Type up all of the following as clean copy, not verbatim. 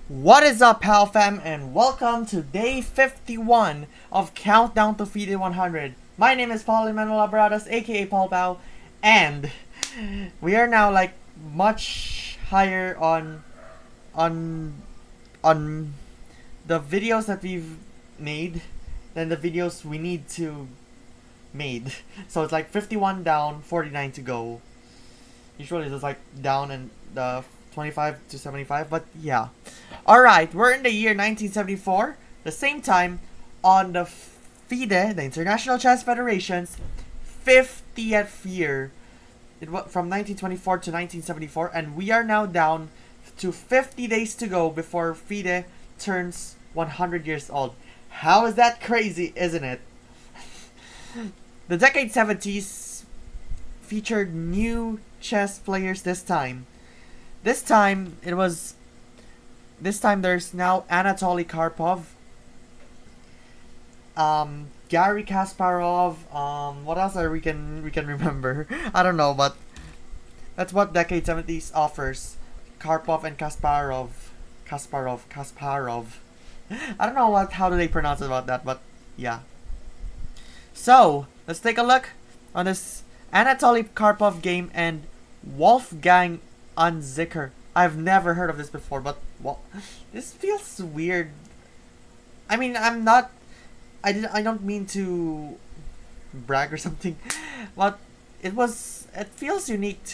What is up, POW fam, and welcome to day 51 of Countdown to FIDE 100. My name is Paul Emmanuel Habaradas, aka Paul POW, and we are now like much higher on the videos that we've made than the videos we need to made. So it's like 51 down, 49 to go. Usually it's like down and the 25 to 75, but yeah. Alright, we're in the year 1974, the same time on the FIDE, the International Chess Federation's 50th year. It was from 1924 to 1974, and we are now down to 50 days to go before FIDE turns 100 years old. How is that crazy, isn't it? The decade 70s featured new chess players this time. This time there's now Anatoly Karpov, Gary Kasparov, what else we can remember? I don't know, but that's what decade 70s offers. Karpov and Kasparov. I don't know how do they pronounce it about that, but yeah. So let's take a look on this Anatoly Karpov game and Wolfgang Unzicker. I've never heard of this before, but this feels weird. I mean, I don't mean to brag or something, but it feels unique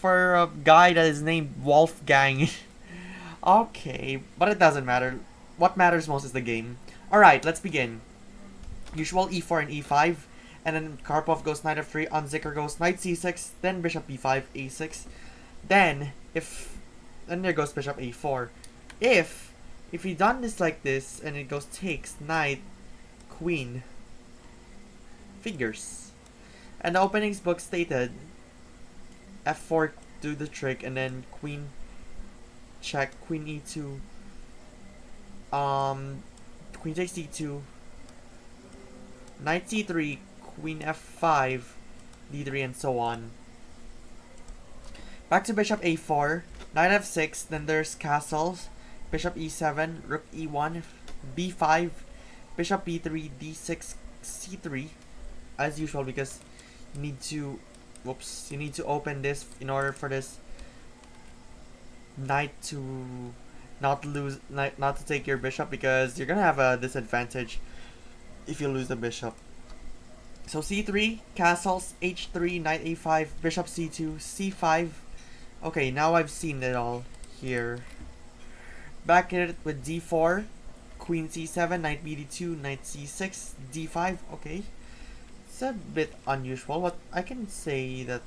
for a guy that is named Wolfgang. Okay, but it doesn't matter. What matters most is the game. Alright, let's begin. Usual e4 and e5. And then Karpov goes knight f3, Unzicker goes knight c6, then bishop b5, a6. Then there goes bishop a4. If we done this like this and it goes takes, knight, queen, figures. And the openings book stated f4 do the trick, and then queen check, queen e2, queen takes d2, knight c3, queen f5, d3, and so on. Back to bishop a4, knight f6, then there's castles, bishop e7, rook e1, b5, bishop b3, d6, c3, as usual, because you need to open this in order for this knight to not to take your bishop, because you're gonna have a disadvantage if you lose the bishop. So c3, castles, h3, knight a5, bishop c2, c5. Okay, now I've seen it all here. Back at it with d4, queen c7, knight bd2, knight c6, d5. Okay, it's a bit unusual, but I can say that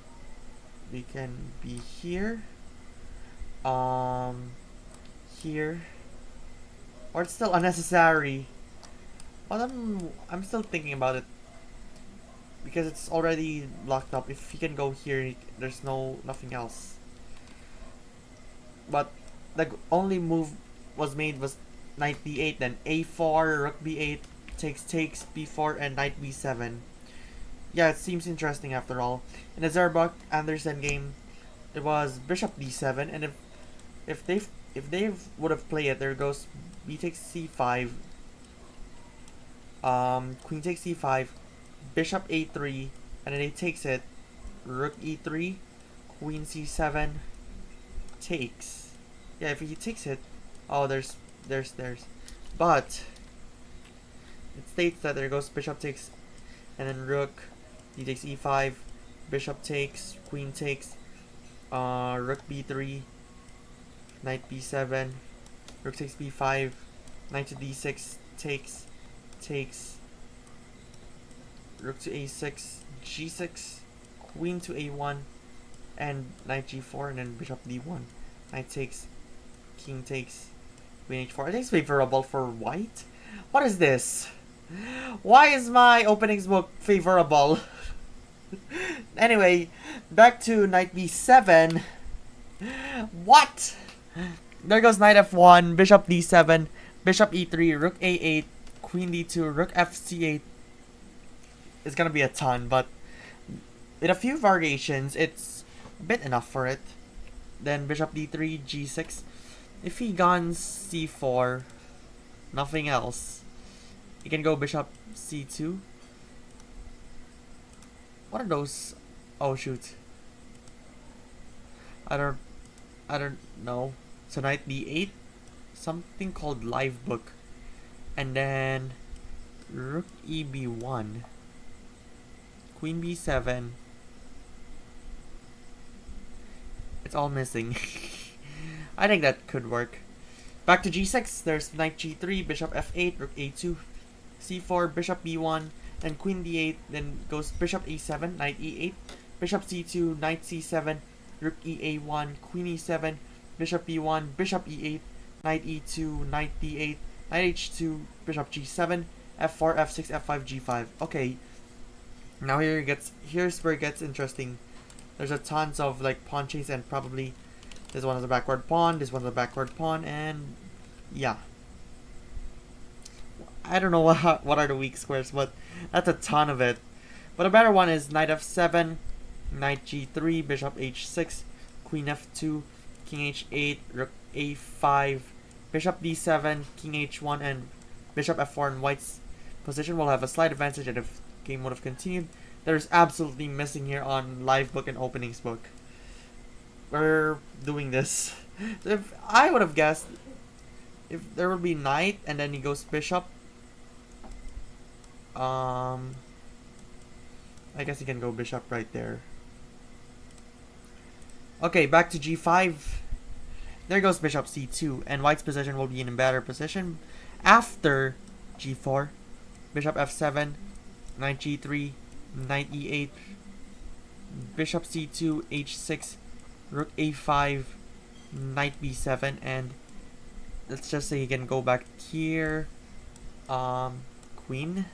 we can be here, here, or it's still unnecessary. But I'm still thinking about it, because it's already locked up. If he can go here, there's nothing else. But the only move was made was knight b8, then a4, rook b8, takes, b4, and knight b7. Yeah, it seems interesting after all. In the Zerbuck Anderson game, it was bishop d7, and if they would have played it, there goes b takes c5, queen takes c5, bishop a3, and then he takes it, rook e3, queen c7, takes. Yeah, if he takes it, oh, there's, but it states that there goes bishop takes, and then rook, he takes e5, bishop takes, queen takes, rook b3, knight b7, rook takes b5, knight to d6, takes, rook to a6, g6, queen to a1, and knight g4, and then bishop d1, knight takes, king takes, queen h4. I think it's favorable for white. What is this? Why is my openings book favorable? Anyway, back to knight b7. What? There goes knight f1, bishop d7, bishop e3, rook a8, queen d2, rook f c8. it's gonna be a ton, but with a few variations, it's a bit enough for it. Then bishop d3, g6. If he guns c4, nothing else. You can go bishop c2. What are those? Oh shoot. I don't know. So knight d8, something called live book, and then rook eb1, queen b7. It's all missing. I think that could work. Back to g6. There's knight g3, bishop f8, rook a2, c4, bishop b1, then queen d8. Then goes bishop a7, knight e8, bishop c2, knight c7, rook ea1, queen e7, bishop b1, bishop e8, knight e2, knight d8, knight h2, bishop g7, f4, f6, f5, g5. Okay, now here's where it gets interesting. There's a tons of like pawn chains, and probably this one is a backward pawn, this one's a backward pawn, and yeah. I don't know what are the weak squares, but that's a ton of it. But a better one is knight f7, knight g3, bishop h6, queen f2, king h8, rook a5, bishop d7, king h1, and bishop f4. And white's position will have a slight advantage, and if game would have continued, there's absolutely missing here on live book and openings book. We're doing this. So if I would have guessed, if there would be knight and then he goes bishop, I guess he can go bishop right there. Okay, back to g5. There goes bishop c2, and white's position will be in a better position after g4, bishop f7, knight g3, knight e8, bishop c2, h6, rook a5, knight b7, and let's just say he can go back here. Queen.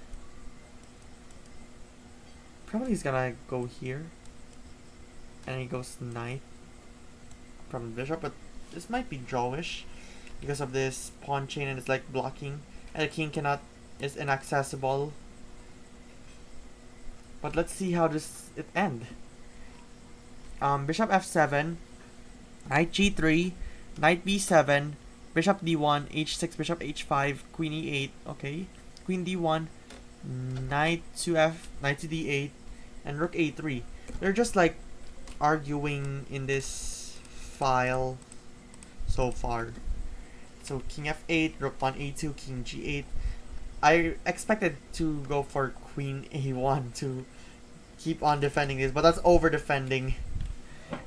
Probably he's gonna go here, and he goes knight from bishop, but this might be drawish because of this pawn chain, and it's like blocking, and the king is inaccessible. But let's see how it end. Bishop f7, knight g3, knight b7, bishop d1, h6, bishop h5, queen e8. Okay, queen d1, knight to d8, and rook a3. They're just like arguing in this file so far. So king f8, rook pawn a2, king g8. I expected to go for queen a1 to keep on defending this, but that's over defending,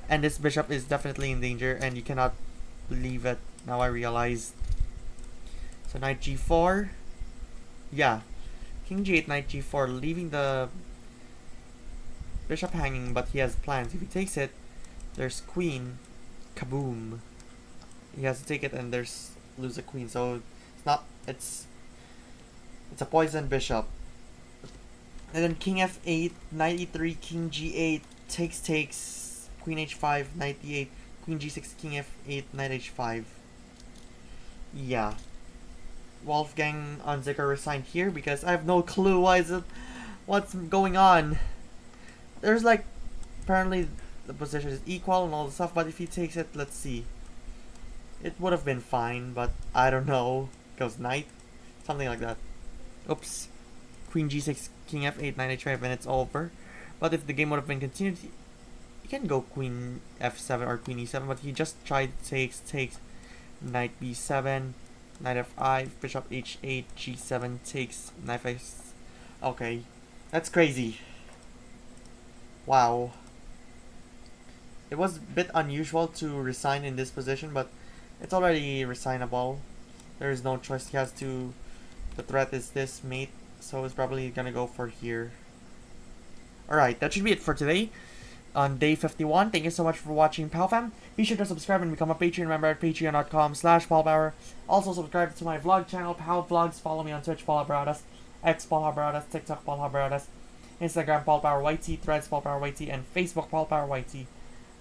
and this bishop is definitely in danger, and you cannot leave it. Now I realize. So knight g4, yeah, king g8, knight g4, leaving the bishop hanging, but he has plans. If he takes it, there's queen, kaboom. He has to take it, and there's lose a queen. So it's a poison bishop. And then king f8, knight e3, king g8, takes, queen h5, knight d8, queen g6, king f8, knight h5. Yeah. Wolfgang Unzicker resigned here because I have no clue what's going on. There's like, apparently the position is equal and all the stuff, but if he takes it, let's see. It would have been fine, but I don't know. Goes knight, something like that. Oops. Queen g6, king f8, knight h5, and it's over. But if the game would have been continued, he can go queen f7 or queen e7, but he just tried takes, knight b7, knight f5, bishop h8, g7 takes, knight f. Okay, that's crazy. Wow. It was a bit unusual to resign in this position, but it's already resignable. There is no choice. He has to. The threat is this mate, so it's probably gonna go for here. Alright, that should be it for today. On day 51, thank you so much for watching, POW fam. Be sure to subscribe and become a Patreon member at patreon.com/PaulPower. Also subscribe to my vlog channel, POW Vlogs. Follow me on Twitch, Paul Habaradas, X Paul Habaradas, TikTok Paul Habaradas, Instagram Paul Power YT, Threads Paul Power YT, and Facebook Paul Power YT.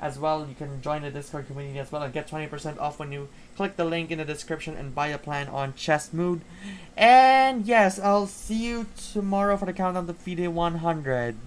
as well. You can join the Discord community as well and get 20% off when you click the link in the description and buy a plan on Chess Mood. And yes, I'll see you tomorrow for the countdown to FIDE 100.